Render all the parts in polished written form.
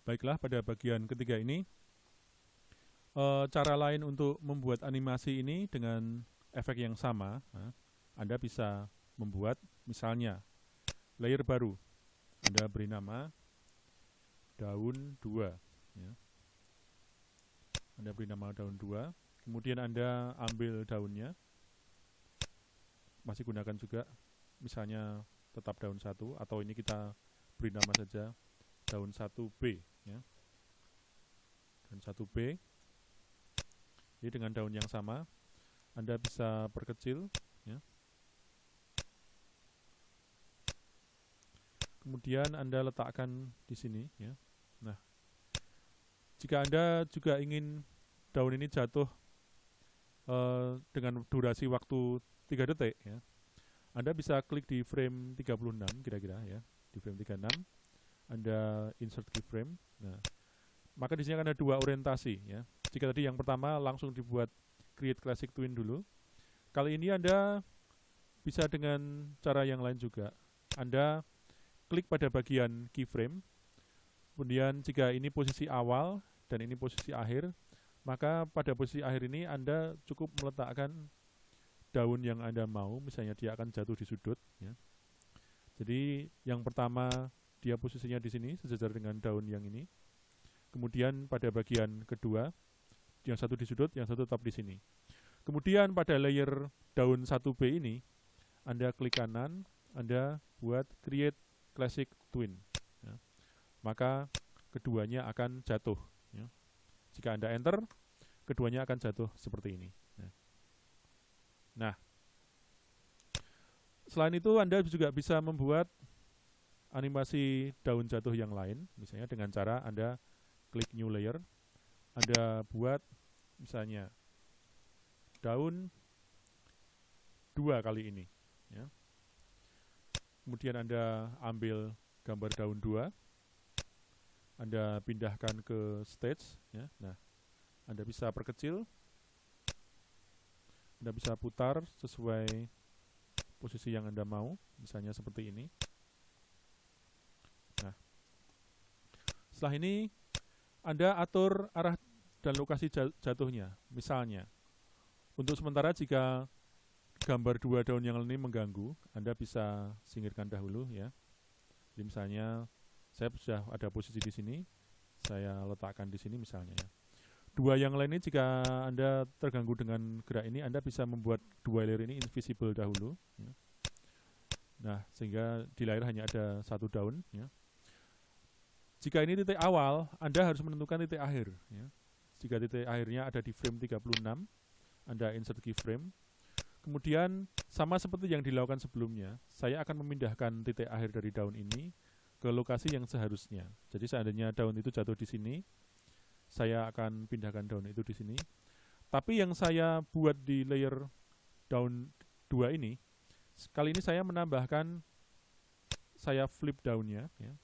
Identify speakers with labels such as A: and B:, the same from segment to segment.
A: Baiklah, pada bagian ketiga ini, cara lain untuk membuat animasi ini dengan efek yang sama, Anda bisa membuat misalnya layer baru. Anda beri nama daun 2. Ya. Anda beri nama daun 2. Kemudian Anda ambil daunnya, masih gunakan juga misalnya tetap daun 1, atau ini kita beri nama saja daun 1B. Ya. Daun 1B. Jadi dengan daun yang sama, Anda bisa perkecil. Ya. Kemudian Anda letakkan di sini. Ya. Nah, jika Anda juga ingin daun ini jatuh dengan durasi waktu 3 detik, ya, Anda bisa klik di frame 36 kira-kira, ya, di frame 36. Anda insert keyframe. Nah, maka di sini akan ada 2 orientasi, ya. Jika tadi yang pertama langsung dibuat create classic twin dulu, kali ini Anda bisa dengan cara yang lain juga. Anda klik pada bagian keyframe, kemudian jika ini posisi awal dan ini posisi akhir, maka pada posisi akhir ini Anda cukup meletakkan daun yang Anda mau, misalnya dia akan jatuh di sudut, ya. Jadi yang pertama dia posisinya di sini sejajar dengan daun yang ini. Kemudian pada bagian kedua, yang satu di sudut, yang satu tetap di sini. Kemudian pada layer daun 1B ini, Anda klik kanan, Anda buat create classic twin. Ya. Maka keduanya akan jatuh. Ya. Jika Anda enter, keduanya akan jatuh seperti ini. Ya. Nah, selain itu Anda juga bisa membuat animasi daun jatuh yang lain, misalnya dengan cara Anda klik new layer, Anda buat misalnya daun 2 kali ini, ya. Kemudian Anda ambil gambar daun 2, Anda pindahkan ke stage, ya. Nah, Anda bisa perkecil, Anda bisa putar sesuai posisi yang Anda mau, misalnya seperti ini. Nah, setelah ini Anda atur arah dan lokasi jatuhnya. Misalnya, untuk sementara jika gambar 2 daun yang ini mengganggu, Anda bisa singkirkan dahulu, ya. Jadi misalnya saya sudah ada posisi di sini, saya letakkan di sini misalnya, ya. 2 yang lain ini jika Anda terganggu dengan gerak ini, Anda bisa membuat 2 layer ini invisible dahulu, ya. Nah, sehingga di layer hanya ada 1 daun, ya. Jika ini titik awal, Anda harus menentukan titik akhir, ya. Jika titik akhirnya ada di frame 36, Anda insert keyframe. Kemudian sama seperti yang dilakukan sebelumnya, saya akan memindahkan titik akhir dari daun ini ke lokasi yang seharusnya. Jadi seandainya daun itu jatuh di sini, saya akan pindahkan daun itu di sini. Tapi yang saya buat di layer daun 2 ini, kali ini saya menambahkan, saya flip daunnya, ya.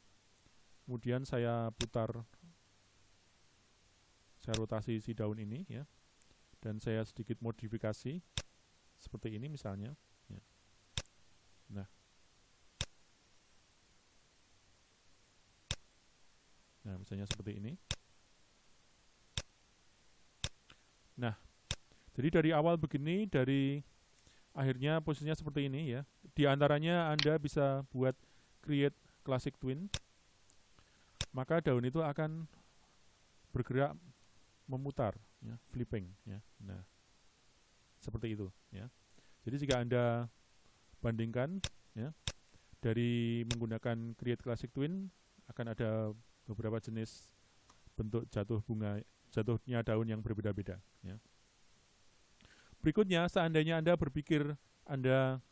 A: Kemudian saya putar, saya rotasi si daun ini, ya, dan saya sedikit modifikasi seperti ini misalnya, ya. Nah, misalnya seperti ini. Nah, jadi dari awal begini, dari akhirnya posisinya seperti ini, ya. Di antaranya Anda bisa buat create classic twin, maka daun itu akan bergerak memutar, ya, flipping, ya. Nah, seperti itu, ya. Jadi jika Anda bandingkan, ya, dari menggunakan create classic twin akan ada beberapa jenis bentuk jatuhnya daun yang berbeda-beda, ya. Berikutnya, seandainya Anda berpikir Anda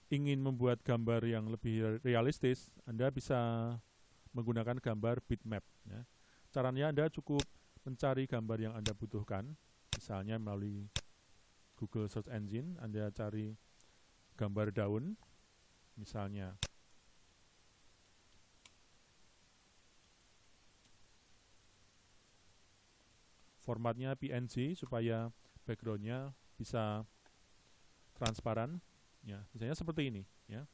A: ingin membuat gambar yang lebih realistis, Anda bisa menggunakan gambar bitmap, ya. Caranya Anda cukup mencari gambar yang Anda butuhkan, misalnya melalui Google Search Engine, Anda cari gambar daun, misalnya formatnya PNG supaya backgroundnya bisa transparan, ya, misalnya seperti ini, ya.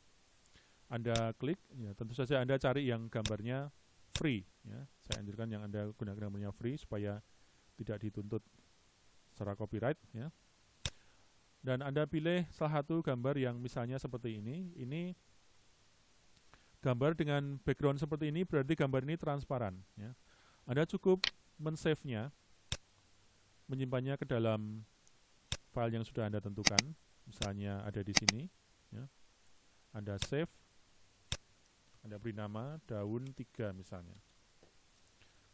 A: Anda klik, ya, tentu saja Anda cari yang gambarnya free, ya. Saya anjurkan yang Anda gunakan gambarnya free supaya tidak dituntut secara copyright, ya. Dan Anda pilih salah satu gambar yang misalnya seperti ini. Ini gambar dengan background seperti ini, berarti gambar ini transparan, ya. Anda cukup men-save-nya, menyimpannya ke dalam file yang sudah Anda tentukan. Misalnya ada di sini, ya. Anda save, Anda beri nama daun 3 misalnya.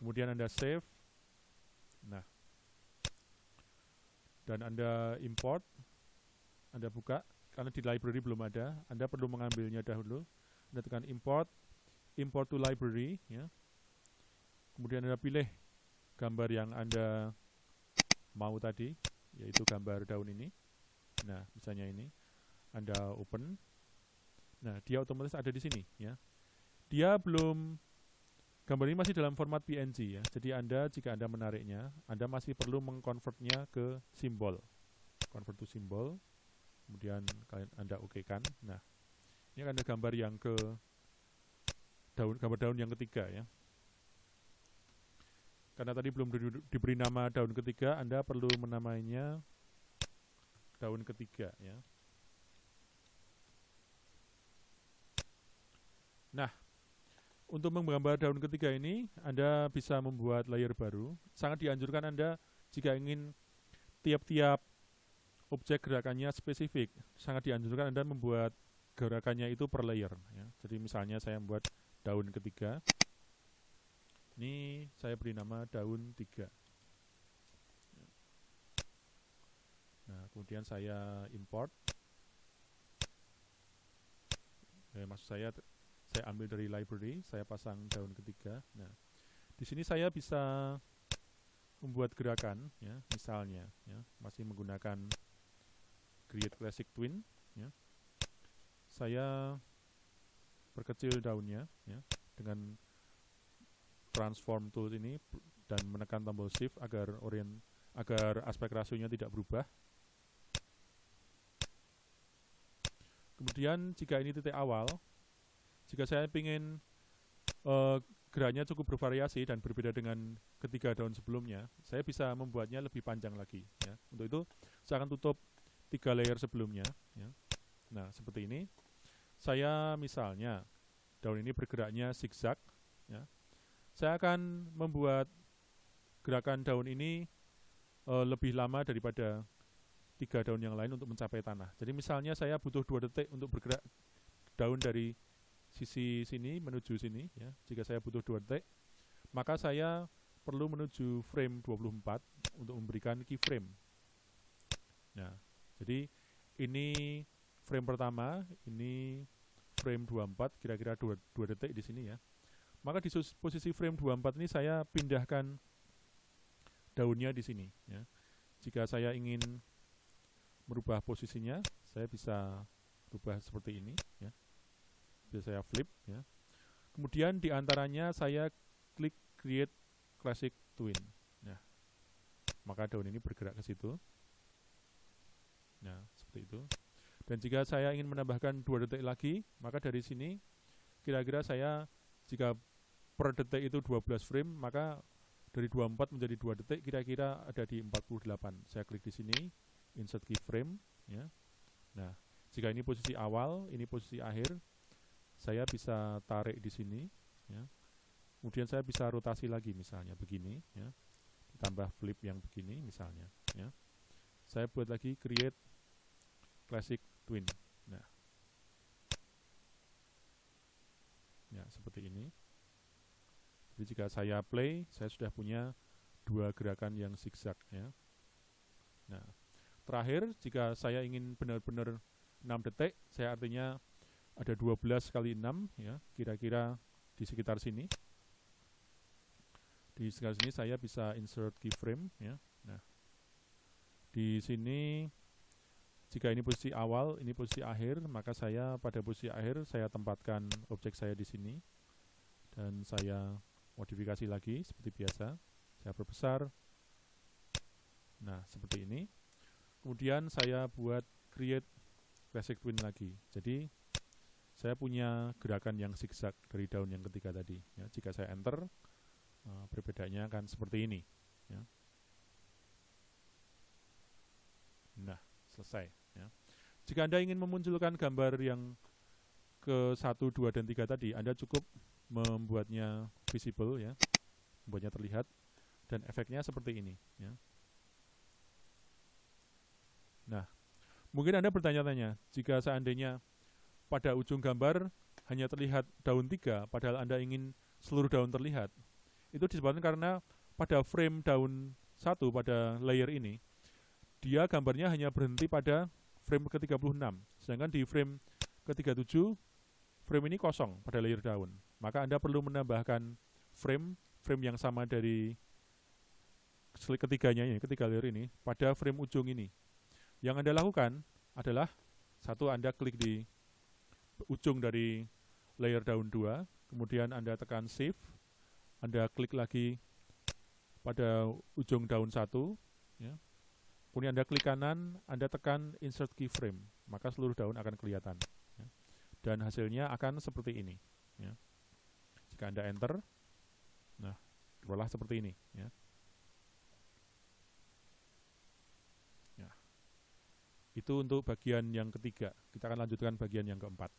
A: Kemudian Anda save, nah, dan Anda import, Anda buka, karena di library belum ada, Anda perlu mengambilnya dahulu. Anda tekan import, import to library, ya. Kemudian Anda pilih gambar yang Anda mau tadi, yaitu gambar daun ini. Nah, misalnya ini, Anda open. Nah, dia otomatis ada di sini, ya. Dia belum, gambar ini masih dalam format PNG, ya. Jadi jika Anda menariknya, Anda masih perlu mengkonvertnya ke simbol. Convert to simbol. Kemudian Anda oke-kan. Nah, ini ada gambar yang gambar daun yang ketiga, ya. Karena tadi belum diberi nama daun ketiga, Anda perlu menamainya daun ketiga, ya. Nah, untuk menggambar daun ketiga ini, Anda bisa membuat layer baru. Sangat dianjurkan Anda jika ingin tiap-tiap objek gerakannya spesifik. Sangat dianjurkan Anda membuat gerakannya itu per layer, ya. Jadi misalnya saya membuat daun ketiga. Ini saya beri nama daun 3. Nah, kemudian saya import. Maksud saya ambil dari library, saya pasang daun ketiga. Nah, di sini saya bisa membuat gerakan, ya, misalnya, ya, masih menggunakan create classic twin, ya. Saya perkecil daunnya, ya, dengan transform tool ini dan menekan tombol shift agar aspek rasionya tidak berubah. Kemudian jika ini titik awal, jika saya ingin geraknya cukup bervariasi dan berbeda dengan ketiga daun sebelumnya, saya bisa membuatnya lebih panjang lagi, ya. Untuk itu saya akan tutup 3 layer sebelumnya, ya. Nah, seperti ini. Saya misalnya daun ini bergeraknya zigzag, ya. Saya akan membuat gerakan daun ini lebih lama daripada 3 daun yang lain untuk mencapai tanah. Jadi misalnya saya butuh 2 detik untuk bergerak daun dari sisi sini menuju sini, ya. Jika saya butuh 2 detik, maka saya perlu menuju frame 24 untuk memberikan keyframe. Nah, jadi ini frame pertama, ini frame 24, kira-kira 2 detik di sini, ya. Maka di posisi frame 24 ini saya pindahkan daunnya di sini, ya. Jika saya ingin merubah posisinya, saya bisa rubah seperti ini, ya. Bisa saya flip, ya. Kemudian di antaranya saya klik create classic twin. Nah, maka daun ini bergerak ke situ. Nah, seperti itu. Dan jika saya ingin menambahkan 2 detik lagi, maka dari sini kira-kira saya, jika per detik itu 12 frame, maka dari 24 menjadi 2 detik kira-kira ada di 48. Saya klik di sini, insert keyframe, ya. Nah, jika ini posisi awal, ini posisi akhir, saya bisa tarik di sini, ya. Kemudian saya bisa rotasi lagi, misalnya begini, ya. Ditambah flip yang begini misalnya, ya. Saya buat lagi create classic twin. Nah, ya, seperti ini. Jadi jika saya play, saya sudah punya 2 gerakan yang zigzag, ya. Nah, terakhir jika saya ingin benar-benar 6 detik, saya artinya ada 12 kali 6, ya, kira-kira di sekitar sini. Di sekitar sini saya bisa insert keyframe, ya. Nah, di sini jika ini posisi awal, ini posisi akhir, maka saya pada posisi akhir saya tempatkan objek saya di sini dan saya modifikasi lagi seperti biasa. Saya perbesar. Nah, seperti ini. Kemudian saya buat create classic twin lagi. Jadi saya punya gerakan yang zigzag dari daun yang ketiga tadi, ya. Jika saya enter, Perbedaannya akan seperti ini. Ya. Nah, selesai. Ya. Jika Anda ingin memunculkan gambar yang ke 1, 2, dan 3 tadi, Anda cukup membuatnya visible, ya, membuatnya terlihat, dan efeknya seperti ini. Ya. Nah, mungkin Anda bertanya-tanya, jika seandainya pada ujung gambar hanya terlihat daun 3, padahal Anda ingin seluruh daun terlihat, itu disebabkan karena pada frame daun 1 pada layer ini, dia gambarnya hanya berhenti pada frame ke-36, sedangkan di frame ke-37, frame ini kosong pada layer daun. Maka Anda perlu menambahkan frame yang sama dari ketiganya ini, ketiga layer ini, pada frame ujung ini. Yang Anda lakukan adalah, satu, Anda klik di ujung dari layer daun 2, kemudian Anda tekan Shift, Anda klik lagi pada ujung daun 1, ya. Kemudian Anda klik kanan, Anda tekan Insert Keyframe, maka seluruh daun akan kelihatan. Ya. Dan hasilnya akan seperti ini. Ya. Jika Anda Enter, nah, keluarlah seperti ini. Ya. Ya. Itu untuk bagian yang ketiga. Kita akan lanjutkan bagian yang keempat.